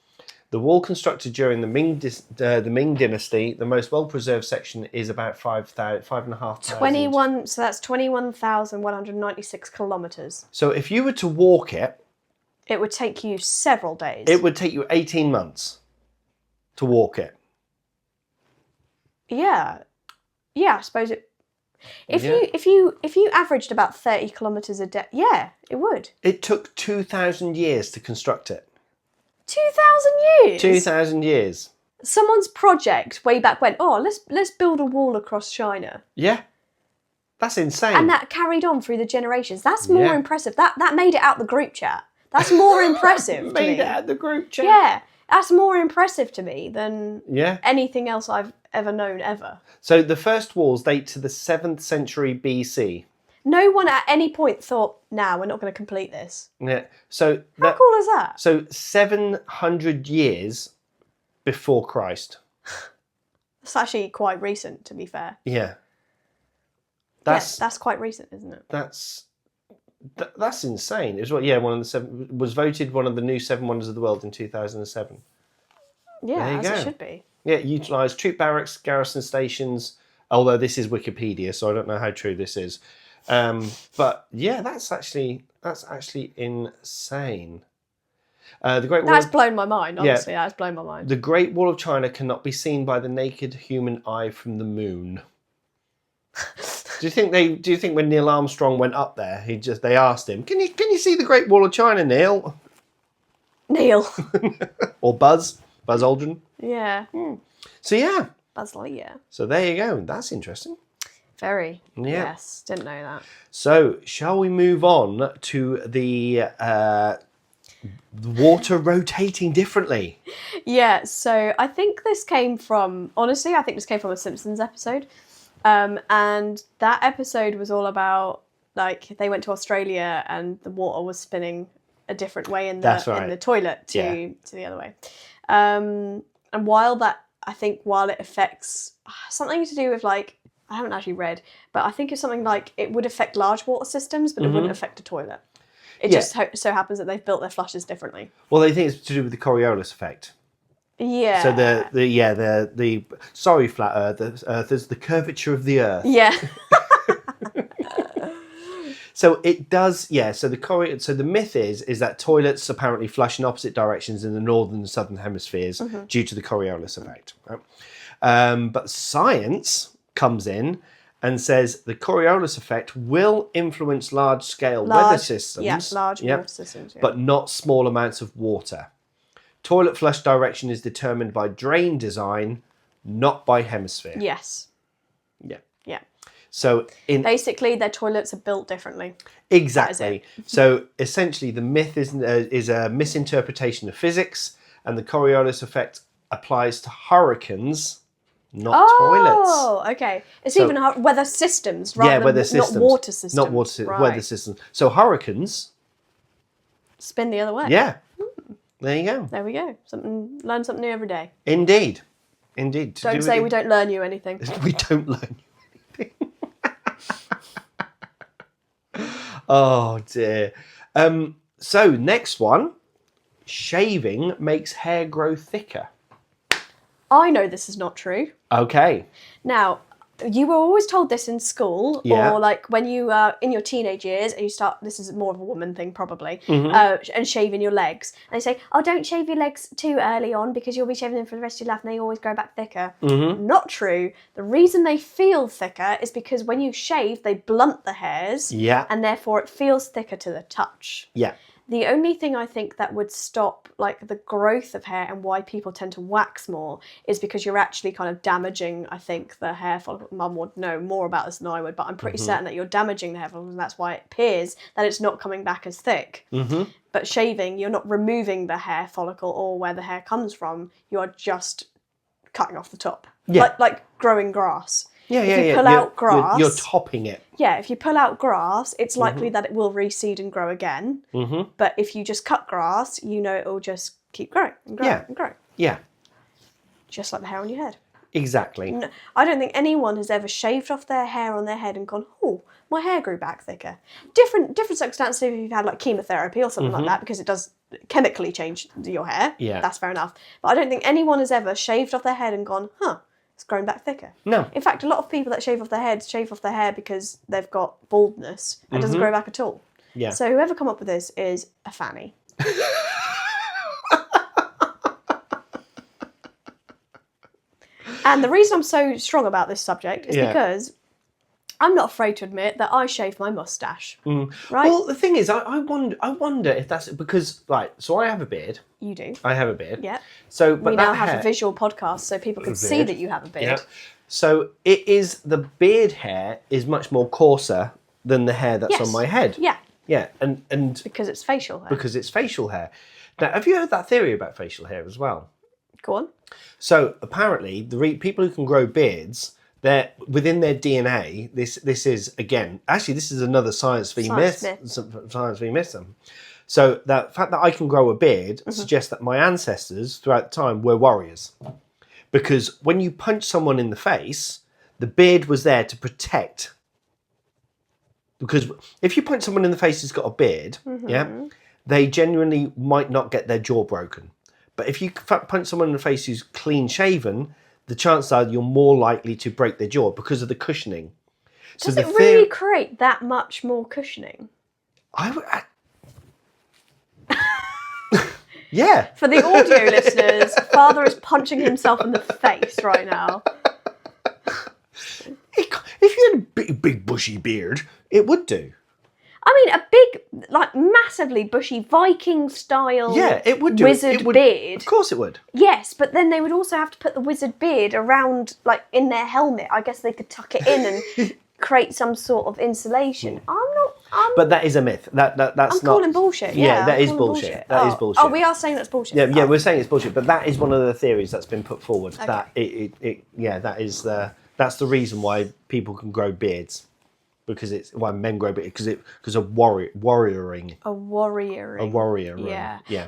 [SPEAKER 1] The wall constructed during the Ming Dynasty, the most well-preserved section is about 5,500.
[SPEAKER 2] 21. So that's 21,196 kilometres.
[SPEAKER 1] So if you were to walk it,
[SPEAKER 2] it would take you several days.
[SPEAKER 1] It would take you 18 months to walk it.
[SPEAKER 2] Yeah, I suppose it. If you averaged about 30 kilometres a day, yeah, it would.
[SPEAKER 1] It took 2,000 years to construct it.
[SPEAKER 2] 2,000 years.
[SPEAKER 1] 2,000 years.
[SPEAKER 2] Someone's project way back when. Oh, let's build a wall across China.
[SPEAKER 1] Yeah, that's insane.
[SPEAKER 2] And that carried on through the generations. That's more impressive. That made it out the group chat. That's more impressive. to
[SPEAKER 1] Made
[SPEAKER 2] me.
[SPEAKER 1] it out the group chat.
[SPEAKER 2] Yeah, that's more impressive to me than anything else I've ever known ever.
[SPEAKER 1] So the first walls date to the 7th century BC.
[SPEAKER 2] No one at any point thought, we're not going to complete this.
[SPEAKER 1] Yeah. So
[SPEAKER 2] how cool is that?
[SPEAKER 1] So 700 years before Christ.
[SPEAKER 2] That's actually quite recent, to be fair.
[SPEAKER 1] Yeah.
[SPEAKER 2] That's quite recent, isn't it?
[SPEAKER 1] That's insane. It was was voted one of the new 7 wonders of the world in 2007.
[SPEAKER 2] Yeah, as it should be.
[SPEAKER 1] Yeah, utilised troop barracks, garrison stations. Although this is Wikipedia, so I don't know how true this is. But yeah, that's actually insane. The Great Wall.
[SPEAKER 2] That's blown my mind. Honestly, that's blown my mind.
[SPEAKER 1] The Great Wall of China cannot be seen by the naked human eye from the moon. Do you think when Neil Armstrong went up there, they asked him, "Can you see the Great Wall of China, Neil?"
[SPEAKER 2] Neil.
[SPEAKER 1] Or Buzz Aldrin.
[SPEAKER 2] Yeah.
[SPEAKER 1] So yeah.
[SPEAKER 2] Buzz Lightyear.
[SPEAKER 1] So there you go. That's interesting.
[SPEAKER 2] Very.
[SPEAKER 1] Yeah.
[SPEAKER 2] Yes. Didn't know that.
[SPEAKER 1] So shall we move on to the water rotating differently?
[SPEAKER 2] Yeah. So I think this came from a Simpsons episode. And that episode was all about, like, they went to Australia and the water was spinning a different way in the toilet to the other way. And while it affects something to do with, like, I haven't actually read, but I think it's something like it would affect large water systems, but it wouldn't affect a toilet. It just so happens that they've built their flushes differently. Well,
[SPEAKER 1] they think it's to do with the Coriolis effect.
[SPEAKER 2] Yeah.
[SPEAKER 1] So the sorry, flat earthers, the curvature of the earth.
[SPEAKER 2] Yeah.
[SPEAKER 1] So it does, So the myth is that toilets apparently flush in opposite directions in the northern and southern hemispheres due to the Coriolis effect. Right? But science comes in and says the Coriolis effect will influence large-scale weather systems.
[SPEAKER 2] Yeah, large water systems. Yeah.
[SPEAKER 1] But not small amounts of water. Toilet flush direction is determined by drain design, not by hemisphere.
[SPEAKER 2] Yes.
[SPEAKER 1] Yeah.
[SPEAKER 2] Yeah.
[SPEAKER 1] So
[SPEAKER 2] basically, their toilets are built differently.
[SPEAKER 1] Exactly. So essentially, the myth is a misinterpretation of physics, and the Coriolis effect applies to hurricanes, not toilets.
[SPEAKER 2] Oh, okay. It's even weather systems rather than not water systems.
[SPEAKER 1] Not water systems, weather systems. So hurricanes
[SPEAKER 2] spin the other way.
[SPEAKER 1] Yeah. There you go.
[SPEAKER 2] There we go. Learn something new every day.
[SPEAKER 1] Indeed.
[SPEAKER 2] Don't say we don't learn you anything.
[SPEAKER 1] We don't learn you anything. Oh dear. So next one, shaving makes hair grow thicker.
[SPEAKER 2] I know this is not true.
[SPEAKER 1] Okay.
[SPEAKER 2] Now, you were always told this in school, or like when you are in your teenage years and you start, this is more of a woman thing probably, and shaving your legs. And they say, oh, don't shave your legs too early on because you'll be shaving them for the rest of your life and they always grow back thicker. Not true. The reason they feel thicker is because when you shave, they blunt the hairs, and therefore it feels thicker to the touch.
[SPEAKER 1] Yeah.
[SPEAKER 2] The only thing I think that would stop, like, the growth of hair and why people tend to wax more is because you're actually kind of damaging, I think, the hair follicle. Mum would know more about this than I would, but I'm pretty certain that you're damaging the hair follicles, and that's why it appears that it's not coming back as thick. But shaving, you're not removing the hair follicle or where the hair comes from. You are just cutting off the top.
[SPEAKER 1] Yeah.
[SPEAKER 2] Like growing grass.
[SPEAKER 1] If
[SPEAKER 2] you pull out grass,
[SPEAKER 1] you're topping it.
[SPEAKER 2] Yeah, if you pull out grass, it's likely that it will reseed and grow again. But if you just cut grass, you know it'll just keep growing and growing and growing. Yeah. Just like the hair on your head.
[SPEAKER 1] Exactly.
[SPEAKER 2] No, I don't think anyone has ever shaved off their hair on their head and gone, oh, my hair grew back thicker. Different circumstances if you've had like chemotherapy or something like that, because it does chemically change your hair. Yeah. That's fair enough. But I don't think anyone has ever shaved off their head and gone, it's grown back thicker.
[SPEAKER 1] No.
[SPEAKER 2] In fact, a lot of people that shave off their hair because they've got baldness and doesn't grow back at all.
[SPEAKER 1] Yeah.
[SPEAKER 2] So whoever come up with this is a fanny. And the reason I'm so strong about this subject is because I'm not afraid to admit that I shave my moustache. Right?
[SPEAKER 1] Well, the thing is, I wonder if that's because, right, so I have a beard.
[SPEAKER 2] You do.
[SPEAKER 1] I have a beard.
[SPEAKER 2] Yeah.
[SPEAKER 1] So, but
[SPEAKER 2] we now have a visual podcast so people can see that you have a beard.
[SPEAKER 1] Yeah. So the beard hair is much more coarser than the hair that's on my head.
[SPEAKER 2] Yeah.
[SPEAKER 1] Yeah, and
[SPEAKER 2] because it's facial hair.
[SPEAKER 1] Because it's facial hair. Now, have you heard that theory about facial hair as well?
[SPEAKER 2] Go on.
[SPEAKER 1] So apparently, the people who can grow beards, they're within their DNA. This is again, actually, this is another science v myth. So the fact that I can grow a beard suggests that my ancestors throughout time were warriors, because when you punch someone in the face, the beard was there to protect. Because if you punch someone in the face who's got a beard, they genuinely might not get their jaw broken. But if you punch someone in the face who's clean shaven, the chances are you're more likely to break their jaw because of the cushioning.
[SPEAKER 2] Does it really create that much more cushioning?
[SPEAKER 1] Yeah.
[SPEAKER 2] For the audio listeners, Father is punching himself in the face right now.
[SPEAKER 1] If you had a big bushy beard, it would do.
[SPEAKER 2] I mean, a big, like, massively bushy Viking style
[SPEAKER 1] it would do.
[SPEAKER 2] wizard beard.
[SPEAKER 1] Of course it would.
[SPEAKER 2] Yes, but then they would also have to put the wizard beard around, like, in their helmet. I guess they could tuck it in and create some sort of insulation.
[SPEAKER 1] But that is a myth. That's
[SPEAKER 2] I'm
[SPEAKER 1] not.
[SPEAKER 2] calling bullshit. Yeah,
[SPEAKER 1] that is bullshit. That is bullshit.
[SPEAKER 2] Oh, we are saying that's bullshit.
[SPEAKER 1] Yeah, we're saying it's bullshit. But that is one of the theories that's been put forward. Okay. That's the reason why people can grow beards. Because it's why men grow beards because of warrioring.
[SPEAKER 2] A warrioring.
[SPEAKER 1] Yeah.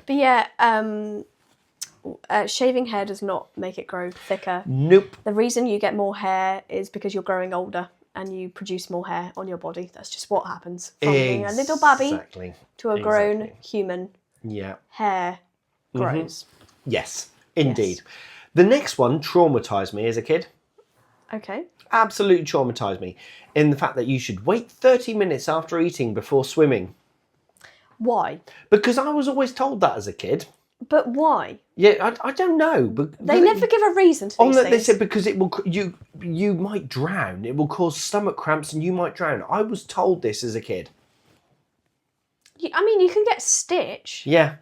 [SPEAKER 2] But shaving hair does not make it grow thicker.
[SPEAKER 1] Nope.
[SPEAKER 2] The reason you get more hair is because you're growing older and you produce more hair on your body. That's just what happens from being a little baby to a grown human.
[SPEAKER 1] Yeah.
[SPEAKER 2] Hair grows.
[SPEAKER 1] Yes, indeed. Yes. The next one traumatized me as a kid.
[SPEAKER 2] Okay.
[SPEAKER 1] Absolutely traumatized me in the fact that you should wait 30 minutes after eating before swimming.
[SPEAKER 2] Why?
[SPEAKER 1] Because I was always told that as a kid.
[SPEAKER 2] But why?
[SPEAKER 1] Yeah, I don't know. But
[SPEAKER 2] they never give a reason to these things.
[SPEAKER 1] They said because it will you might drown. It will cause stomach cramps and you might drown. I was told this as a kid.
[SPEAKER 2] I mean, you can get stitch.
[SPEAKER 1] Yeah.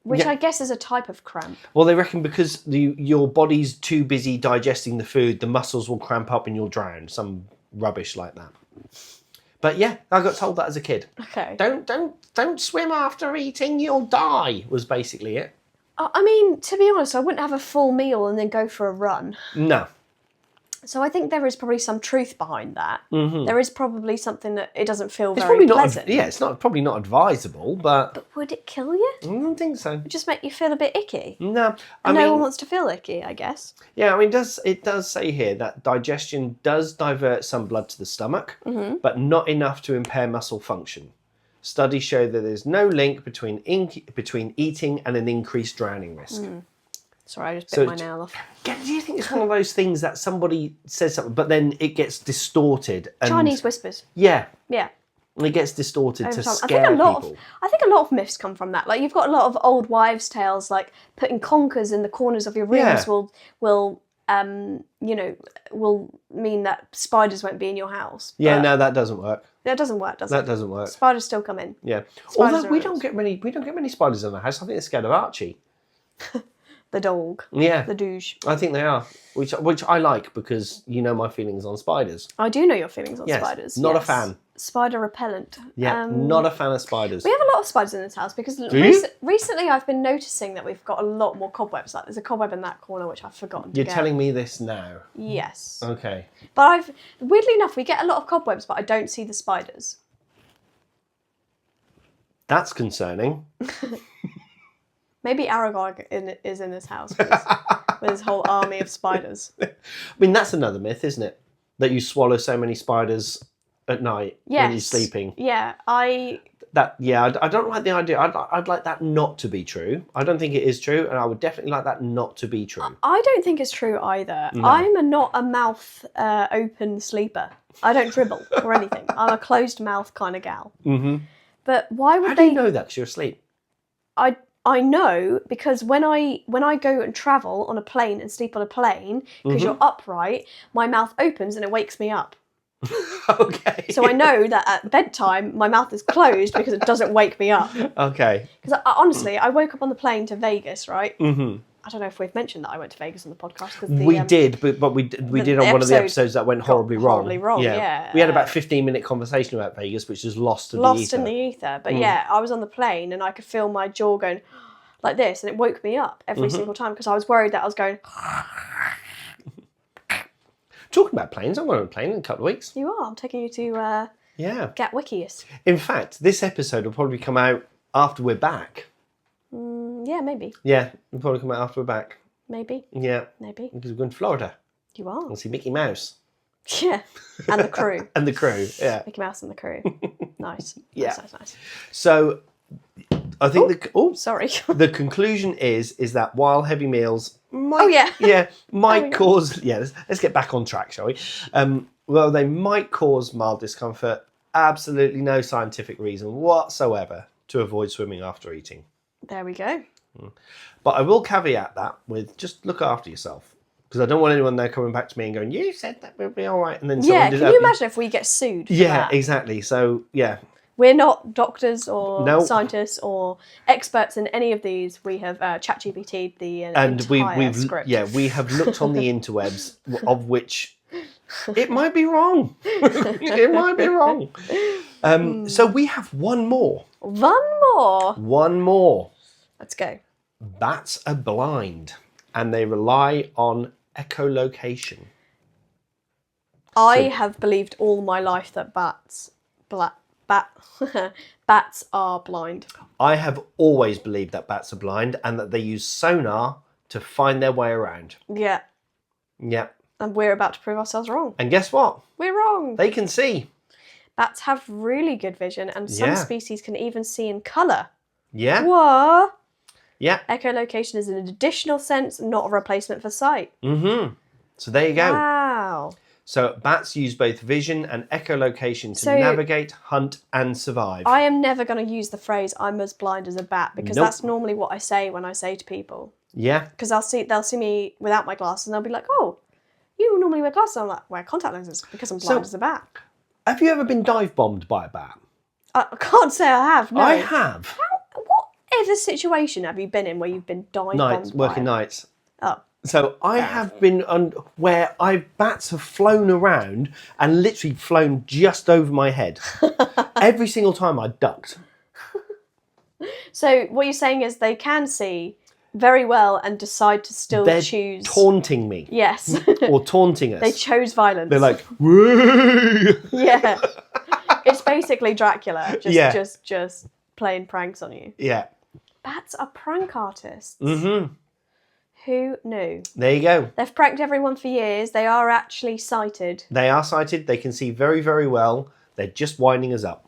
[SPEAKER 2] Which I guess is a type of cramp.
[SPEAKER 1] Well, they reckon because your body's too busy digesting the food, the muscles will cramp up and you'll drown. Some rubbish like that. But yeah, I got told that as a kid.
[SPEAKER 2] Okay.
[SPEAKER 1] Don't swim after eating, you'll die, was basically it.
[SPEAKER 2] I mean, to be honest, I wouldn't have a full meal and then go for a run.
[SPEAKER 1] No.
[SPEAKER 2] So I think there is probably some truth behind that.
[SPEAKER 1] Mm-hmm.
[SPEAKER 2] There is probably something that it doesn't feel very
[SPEAKER 1] probably
[SPEAKER 2] pleasant.
[SPEAKER 1] It's probably not advisable, but...
[SPEAKER 2] But would it kill you?
[SPEAKER 1] I don't think so.
[SPEAKER 2] It just make you feel a bit icky?
[SPEAKER 1] No.
[SPEAKER 2] No one wants to feel icky, I guess.
[SPEAKER 1] Yeah, I mean, it does say here that digestion does divert some blood to the stomach, but not enough to impair muscle function. Studies show that there's no link between eating and an increased drowning risk.
[SPEAKER 2] Sorry, I just bit my nail off.
[SPEAKER 1] Do you think it's one of those things that somebody says something, but then it gets distorted? And,
[SPEAKER 2] Chinese whispers.
[SPEAKER 1] Yeah.
[SPEAKER 2] Yeah.
[SPEAKER 1] It gets distorted to scare people.
[SPEAKER 2] I think a lot of myths come from that. Like, you've got a lot of old wives' tales, like putting conkers in the corners of your rooms will mean that spiders won't be in your house.
[SPEAKER 1] Yeah, no, that doesn't work.
[SPEAKER 2] That doesn't work, does it?
[SPEAKER 1] That doesn't work.
[SPEAKER 2] Spiders still come in.
[SPEAKER 1] Yeah. Although we don't get many spiders in the house. I think they're scared of Archie.
[SPEAKER 2] The dog.
[SPEAKER 1] Yeah.
[SPEAKER 2] The douche.
[SPEAKER 1] I think they are, which I like because you know my feelings on spiders.
[SPEAKER 2] I do know your feelings on spiders.
[SPEAKER 1] Not a fan.
[SPEAKER 2] Spider repellent.
[SPEAKER 1] Yeah, not a fan of spiders.
[SPEAKER 2] We have a lot of spiders in this house because recently I've been noticing that we've got a lot more cobwebs. Like, there's a cobweb in that corner which I've forgotten to
[SPEAKER 1] You're
[SPEAKER 2] get.
[SPEAKER 1] telling me this now?
[SPEAKER 2] Yes.
[SPEAKER 1] Okay.
[SPEAKER 2] But weirdly enough, we get a lot of cobwebs, but I don't see the spiders.
[SPEAKER 1] That's concerning.
[SPEAKER 2] Maybe Aragog is in this house with his whole army of spiders.
[SPEAKER 1] I mean, that's another myth, isn't it? That you swallow so many spiders at night when you're sleeping.
[SPEAKER 2] Yeah,
[SPEAKER 1] I don't like the idea. I'd like that not to be true. I don't think it is true, and I would definitely like that not to be true.
[SPEAKER 2] I don't think it's true either. No. I'm not a mouth open sleeper. I don't dribble or anything. I'm a closed mouth kind of gal.
[SPEAKER 1] Mm-hmm.
[SPEAKER 2] But why would
[SPEAKER 1] How do you know that? Because you're asleep.
[SPEAKER 2] I know because when I go and travel on a plane and sleep on a plane, because you're upright, my mouth opens and it wakes me up.
[SPEAKER 1] Okay.
[SPEAKER 2] So I know that at bedtime my mouth is closed because it doesn't wake me up.
[SPEAKER 1] Okay.
[SPEAKER 2] Because honestly, I woke up on the plane to Vegas, right?
[SPEAKER 1] Mm-hmm.
[SPEAKER 2] I don't know if we've mentioned that I went to Vegas on the podcast.
[SPEAKER 1] We did, but we did on one of the episodes that went horribly wrong.
[SPEAKER 2] Horribly wrong, yeah.
[SPEAKER 1] We had about 15-minute conversation about Vegas, which is lost in the ether.
[SPEAKER 2] But yeah, I was on the plane and I could feel my jaw going like this, and it woke me up every single time because I was worried that I was going...
[SPEAKER 1] Talking about planes, I'm going on a plane in a couple of weeks.
[SPEAKER 2] You are. I'm taking you to Gatwickius.
[SPEAKER 1] In fact, this episode will probably come out after we're back.
[SPEAKER 2] Yeah, maybe.
[SPEAKER 1] Yeah, it'll probably come out after we're back.
[SPEAKER 2] Maybe.
[SPEAKER 1] Yeah.
[SPEAKER 2] Maybe.
[SPEAKER 1] Because we're going to Florida.
[SPEAKER 2] You are.
[SPEAKER 1] We'll see Mickey Mouse.
[SPEAKER 2] Yeah. And the crew.
[SPEAKER 1] And the crew, yeah.
[SPEAKER 2] Mickey Mouse and the crew. Nice.
[SPEAKER 1] Yeah.
[SPEAKER 2] Nice.
[SPEAKER 1] So, I think
[SPEAKER 2] sorry.
[SPEAKER 1] The conclusion is that while heavy meals might cause... Yeah, let's get back on track, shall we? Well, they might cause mild discomfort. Absolutely no scientific reason whatsoever to avoid swimming after eating.
[SPEAKER 2] There we go.
[SPEAKER 1] But I will caveat that with just look after yourself. Because I don't want anyone there coming back to me and going, you said that would be all right. And then someone did
[SPEAKER 2] Can you imagine if we get sued for
[SPEAKER 1] Yeah,
[SPEAKER 2] that?
[SPEAKER 1] exactly. So, yeah.
[SPEAKER 2] We're not doctors or
[SPEAKER 1] No.
[SPEAKER 2] scientists or experts in any of these. We have ChatGPT'd the entire script.
[SPEAKER 1] Yeah, we have looked on the interwebs, of which it might be wrong. It might be wrong. So we have one more.
[SPEAKER 2] One more. Let's go.
[SPEAKER 1] Bats are blind and they rely on echolocation.
[SPEAKER 2] I have believed all my life that bats are blind.
[SPEAKER 1] I have always believed that bats are blind and that they use sonar to find their way around.
[SPEAKER 2] Yeah.
[SPEAKER 1] Yeah.
[SPEAKER 2] And we're about to prove ourselves wrong.
[SPEAKER 1] And guess what?
[SPEAKER 2] We're wrong.
[SPEAKER 1] They can see.
[SPEAKER 2] Bats have really good vision, and some species can even see in colour.
[SPEAKER 1] Yeah.
[SPEAKER 2] What?
[SPEAKER 1] Yeah.
[SPEAKER 2] Echolocation is an additional sense, not a replacement for sight.
[SPEAKER 1] Mm-hmm. So there you go.
[SPEAKER 2] Wow.
[SPEAKER 1] So bats use both vision and echolocation to navigate, hunt, and survive.
[SPEAKER 2] I am never going to use the phrase "I'm as blind as a bat" because that's normally what I say when I say to people.
[SPEAKER 1] Yeah.
[SPEAKER 2] Because they'll see me without my glasses and they'll be like, "Oh, you normally wear glasses." I'm like, "Wear contact lenses because I'm blind as a bat."
[SPEAKER 1] Have you ever been dive bombed by a bat?
[SPEAKER 2] I can't say I have. No.
[SPEAKER 1] I have.
[SPEAKER 2] Whatever situation have you been in where you've been dive bombed?
[SPEAKER 1] Working nights.
[SPEAKER 2] Oh.
[SPEAKER 1] So I have been where bats have flown around and literally flown just over my head. Every single time I ducked.
[SPEAKER 2] So what you're saying is they can see very well and decide to still choose...
[SPEAKER 1] taunting me.
[SPEAKER 2] Yes.
[SPEAKER 1] Or taunting us.
[SPEAKER 2] They chose violence.
[SPEAKER 1] They're like, woo!
[SPEAKER 2] Yeah. It's basically Dracula, just playing pranks on you.
[SPEAKER 1] Yeah.
[SPEAKER 2] Bats are prank artists.
[SPEAKER 1] Mm-hmm.
[SPEAKER 2] Who knew?
[SPEAKER 1] There you go.
[SPEAKER 2] They've pranked everyone for years. They are actually sighted.
[SPEAKER 1] They are sighted. They can see very, very well. They're just winding us up.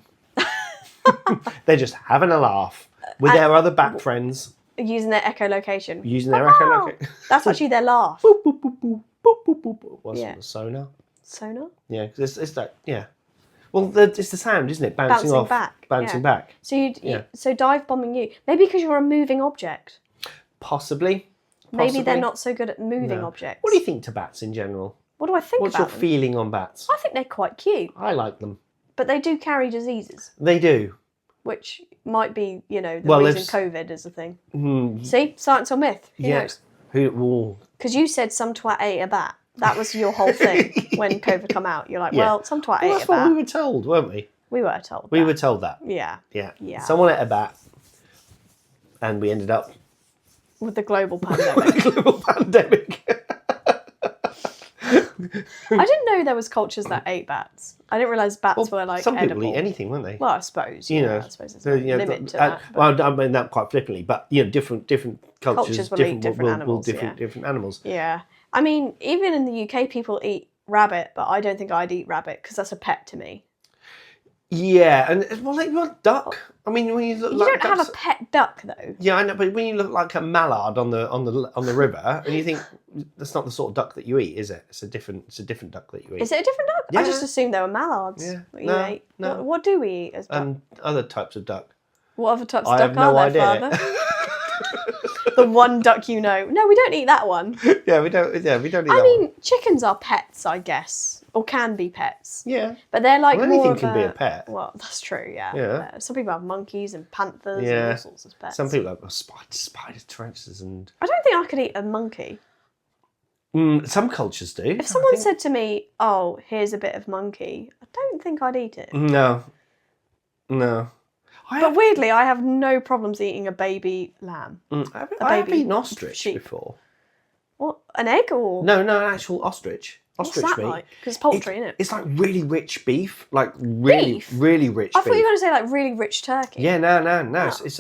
[SPEAKER 1] They're just having a laugh with their other bat friends.
[SPEAKER 2] Using their echolocation.
[SPEAKER 1] Echolocation.
[SPEAKER 2] That's actually their laugh.
[SPEAKER 1] Boop, boop, boop, boop, boop, boop, boop, boop. What's it? Sonar?
[SPEAKER 2] Sonar?
[SPEAKER 1] Yeah, because it's that, yeah. Well, it's the sound, isn't it? Bouncing off. Bouncing back.
[SPEAKER 2] So so dive bombing you. Maybe because you're a moving object.
[SPEAKER 1] Possibly.
[SPEAKER 2] Maybe they're not so good at moving objects.
[SPEAKER 1] What do you think to bats in general?
[SPEAKER 2] What do I think
[SPEAKER 1] What's
[SPEAKER 2] about
[SPEAKER 1] your
[SPEAKER 2] them?
[SPEAKER 1] feeling on bats?
[SPEAKER 2] I think they're quite cute.
[SPEAKER 1] I like them.
[SPEAKER 2] But they do carry diseases.
[SPEAKER 1] They do.
[SPEAKER 2] Which might be, the reason COVID is a thing. See? Science or myth? Who knows? Because you said some twat ate a bat. That was your whole thing when COVID come out. You're like, well, some twat ate a bat.
[SPEAKER 1] That's what we were told, weren't we?
[SPEAKER 2] We were told
[SPEAKER 1] We were told that.
[SPEAKER 2] Yeah.
[SPEAKER 1] Yeah. Someone ate a bat. And we ended up...
[SPEAKER 2] with the global pandemic. I didn't know there was cultures that ate bats. I didn't realise bats were like
[SPEAKER 1] some
[SPEAKER 2] edible.
[SPEAKER 1] people eat anything, weren't they?
[SPEAKER 2] Well, I suppose. I suppose there's a limit to that.
[SPEAKER 1] Well, I mean that quite flippantly, but different cultures
[SPEAKER 2] will eat different animals.
[SPEAKER 1] Different animals.
[SPEAKER 2] Yeah, I mean, even in the UK, people eat rabbit, but I don't think I'd eat rabbit because that's a pet to me.
[SPEAKER 1] Yeah, and well, duck. I mean, when you look,
[SPEAKER 2] you don't have a pet duck though.
[SPEAKER 1] Yeah, I know, but when you look like a mallard on the river, and you think that's not the sort of duck that you eat, is it? It's a different duck that you eat.
[SPEAKER 2] Is it a different duck?
[SPEAKER 1] Yeah.
[SPEAKER 2] I just assumed they were mallards.
[SPEAKER 1] Yeah.
[SPEAKER 2] That you ate.
[SPEAKER 1] No.
[SPEAKER 2] What do we eat as duck?
[SPEAKER 1] Other types of duck.
[SPEAKER 2] What other types of
[SPEAKER 1] I
[SPEAKER 2] duck
[SPEAKER 1] have no
[SPEAKER 2] are there,
[SPEAKER 1] idea.
[SPEAKER 2] Father? The one duck you know. No, we don't eat that one.
[SPEAKER 1] Yeah, we don't. Yeah, we don't eat.
[SPEAKER 2] I mean, chickens are pets, I guess, or can be pets.
[SPEAKER 1] Yeah,
[SPEAKER 2] but they're like
[SPEAKER 1] anything can be a pet.
[SPEAKER 2] Well, that's true. Yeah.
[SPEAKER 1] Yeah.
[SPEAKER 2] Some people have monkeys and panthers and all sorts of pets.
[SPEAKER 1] Some people have spiders, tarantulas, and.
[SPEAKER 2] I don't think I could eat a monkey.
[SPEAKER 1] Some cultures do.
[SPEAKER 2] If someone said to me, "Oh, here's a bit of monkey," I don't think I'd eat it.
[SPEAKER 1] No.
[SPEAKER 2] But weirdly, I have no problems eating a baby lamb.
[SPEAKER 1] I have eaten ostrich before.
[SPEAKER 2] What? An egg or?
[SPEAKER 1] No, an actual ostrich. Ostrich
[SPEAKER 2] What's that
[SPEAKER 1] meat.
[SPEAKER 2] like? Because it's poultry, isn't it?
[SPEAKER 1] It's like really rich beef, like really rich.
[SPEAKER 2] I thought you were going to say like really rich turkey.
[SPEAKER 1] Yeah, no. Oh. It's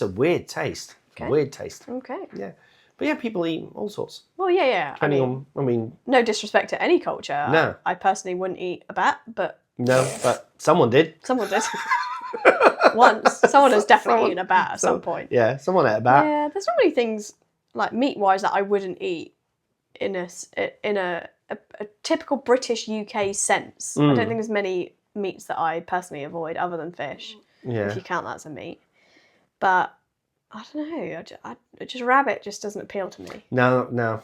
[SPEAKER 1] a weird taste.
[SPEAKER 2] Okay.
[SPEAKER 1] Weird taste.
[SPEAKER 2] Okay.
[SPEAKER 1] Yeah, but yeah, people eat all sorts.
[SPEAKER 2] Well, yeah.
[SPEAKER 1] Depending on,
[SPEAKER 2] no disrespect to any culture.
[SPEAKER 1] No.
[SPEAKER 2] I personally wouldn't eat a bat, but.
[SPEAKER 1] No, but someone did.
[SPEAKER 2] Someone did. Once. Someone has definitely eaten a bat at some point.
[SPEAKER 1] Yeah, someone ate a bat.
[SPEAKER 2] Yeah, there's not many things like meat-wise that I wouldn't eat in a typical British UK sense. I don't think there's many meats that I personally avoid other than fish.
[SPEAKER 1] Yeah.
[SPEAKER 2] If you count that as a meat. But I don't know. Just rabbit just doesn't appeal to me.
[SPEAKER 1] No.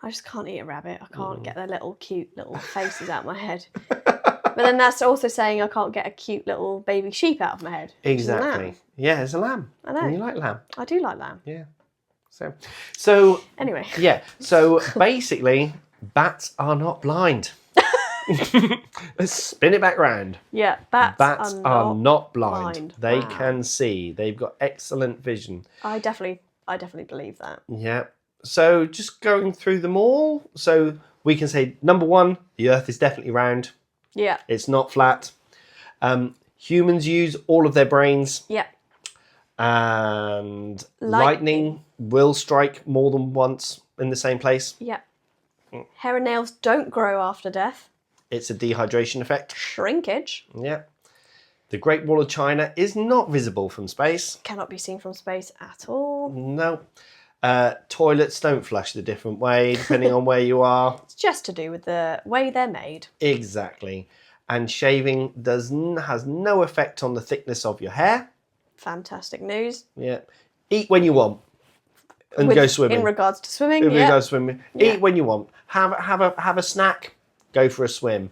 [SPEAKER 2] I just can't eat a rabbit. I can't get their little cute little faces out of my head. But then that's also saying I can't get a cute little baby sheep out of my head.
[SPEAKER 1] Exactly. Yeah, it's a lamb.
[SPEAKER 2] I know.
[SPEAKER 1] And you like lamb.
[SPEAKER 2] I do like lamb.
[SPEAKER 1] Yeah. So
[SPEAKER 2] Anyway.
[SPEAKER 1] Yeah. So basically, bats are not blind. Let's spin it back round.
[SPEAKER 2] Yeah, bats
[SPEAKER 1] are not blind. They
[SPEAKER 2] Wow.
[SPEAKER 1] can see. They've got excellent vision.
[SPEAKER 2] I definitely believe that.
[SPEAKER 1] Yeah. So just going through them all. So we can say, number one, the Earth is definitely round.
[SPEAKER 2] Yeah.
[SPEAKER 1] It's not flat. Humans use all of their brains.
[SPEAKER 2] Yeah.
[SPEAKER 1] And lightning will strike more than once in the same place.
[SPEAKER 2] Yeah. Hair and nails don't grow after death.
[SPEAKER 1] It's a dehydration effect.
[SPEAKER 2] Shrinkage.
[SPEAKER 1] Yeah. The Great Wall of China is not visible from space.
[SPEAKER 2] Cannot be seen from space at all.
[SPEAKER 1] No. Toilets don't flush the different way, depending on where you are.
[SPEAKER 2] It's just to do with the way they're made.
[SPEAKER 1] Exactly. And shaving has no effect on the thickness of your hair.
[SPEAKER 2] Fantastic news.
[SPEAKER 1] Yeah. Eat when you want. And go swimming.
[SPEAKER 2] In regards to swimming,
[SPEAKER 1] regards to swimming.
[SPEAKER 2] Yeah.
[SPEAKER 1] Eat when you want. Have a snack. Go for a swim.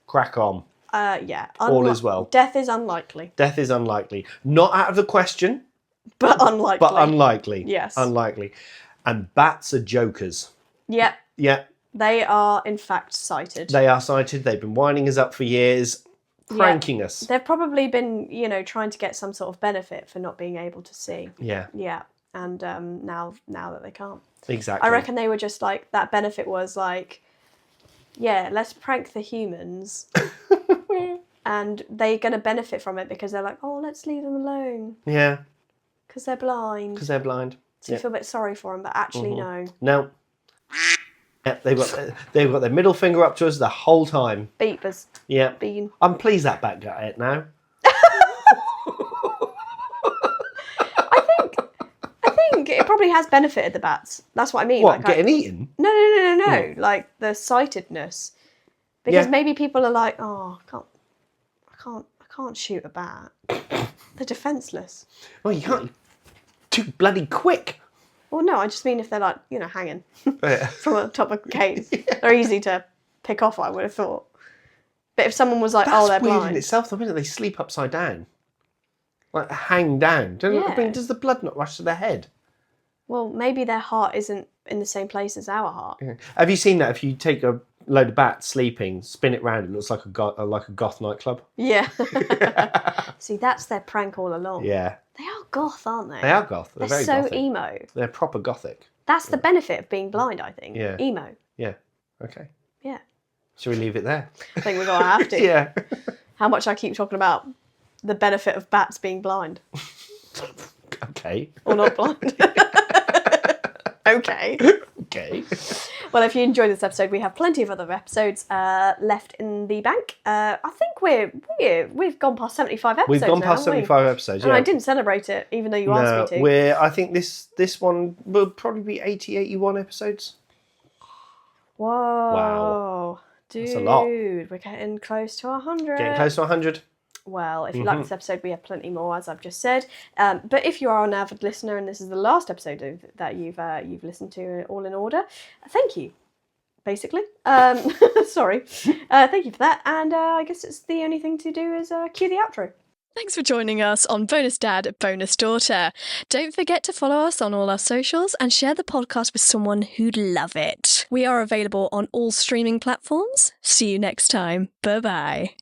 [SPEAKER 1] Crack on.
[SPEAKER 2] Yeah.
[SPEAKER 1] All is well.
[SPEAKER 2] Death is unlikely.
[SPEAKER 1] Death is unlikely. Not out of the question,
[SPEAKER 2] But unlikely.
[SPEAKER 1] but unlikely.
[SPEAKER 2] Yes.
[SPEAKER 1] Unlikely. And bats are jokers.
[SPEAKER 2] Yeah.
[SPEAKER 1] Yeah.
[SPEAKER 2] They are, in fact, sighted.
[SPEAKER 1] They are sighted. They've been winding us up for years, pranking us.
[SPEAKER 2] They've probably been, trying to get some sort of benefit for not being able to see.
[SPEAKER 1] Yeah.
[SPEAKER 2] Yeah. And now that they can't.
[SPEAKER 1] Exactly.
[SPEAKER 2] I reckon they were just like, that benefit was like, yeah, let's prank the humans. And they're going to benefit from it because they're like, oh, let's leave them alone.
[SPEAKER 1] Yeah.
[SPEAKER 2] Because they're blind.
[SPEAKER 1] Because they're blind.
[SPEAKER 2] So you feel a bit sorry for them, but actually no.
[SPEAKER 1] No. Yeah, they've got their middle finger up to us the whole time.
[SPEAKER 2] Beepers.
[SPEAKER 1] Yeah.
[SPEAKER 2] Bean.
[SPEAKER 1] I'm pleased that bat got it now.
[SPEAKER 2] I think it probably has benefited the bats. That's what I mean.
[SPEAKER 1] What, getting eaten?
[SPEAKER 2] No. Like the sightedness. Because maybe people are like, oh, I can't shoot a bat. They're defenceless.
[SPEAKER 1] Well, you can't. Too bloody quick.
[SPEAKER 2] Well, no, I just mean if they're like, hanging
[SPEAKER 1] Yeah.
[SPEAKER 2] from the top of a cage. They're easy to pick off, I would have thought. But if someone was like,
[SPEAKER 1] That's
[SPEAKER 2] they're
[SPEAKER 1] weird
[SPEAKER 2] blind.
[SPEAKER 1] in itself, the minute they sleep upside down. Like, hang down. I mean, does the blood not rush to their head?
[SPEAKER 2] Well, maybe their heart isn't in the same place as our heart.
[SPEAKER 1] Yeah. Have you seen that? If you take a load of bats sleeping, spin it round, it looks like a goth nightclub.
[SPEAKER 2] Yeah. See, that's their prank all along.
[SPEAKER 1] Yeah.
[SPEAKER 2] They are goth, aren't they?
[SPEAKER 1] They are goth. They're very
[SPEAKER 2] so
[SPEAKER 1] gothic.
[SPEAKER 2] emo.
[SPEAKER 1] They're proper gothic.
[SPEAKER 2] That's the benefit of being blind, I think.
[SPEAKER 1] Yeah.
[SPEAKER 2] Emo.
[SPEAKER 1] Yeah. Okay.
[SPEAKER 2] Yeah.
[SPEAKER 1] Shall we leave it there?
[SPEAKER 2] I think we're going to have to.
[SPEAKER 1] Yeah.
[SPEAKER 2] How much I keep talking about the benefit of bats being blind.
[SPEAKER 1] Okay.
[SPEAKER 2] Or not blind. Okay.
[SPEAKER 1] Okay.
[SPEAKER 2] Well, if you enjoyed this episode, we have plenty of other episodes left in the bank. I think we've gone past 75 episodes.
[SPEAKER 1] We've gone
[SPEAKER 2] now,
[SPEAKER 1] past
[SPEAKER 2] haven't we?
[SPEAKER 1] 75 episodes.
[SPEAKER 2] And
[SPEAKER 1] Yeah.
[SPEAKER 2] I didn't celebrate it, even though you asked me to.
[SPEAKER 1] I think this one will probably be 80, 81 episodes.
[SPEAKER 2] Whoa.
[SPEAKER 1] Wow.
[SPEAKER 2] Dude,
[SPEAKER 1] That's a lot.
[SPEAKER 2] we're getting close to 100.
[SPEAKER 1] Getting close to 100.
[SPEAKER 2] Well, if you like this episode, we have plenty more, as I've just said. But if you are an avid listener and this is the last episode that you've listened to all in order, thank you, basically. Sorry. Thank you for that. And I guess it's the only thing to do is cue the outro.
[SPEAKER 3] Thanks for joining us on Bonus Dad, Bonus Daughter. Don't forget to follow us on all our socials and share the podcast with someone who'd love it. We are available on all streaming platforms. See you next time. Bye-bye.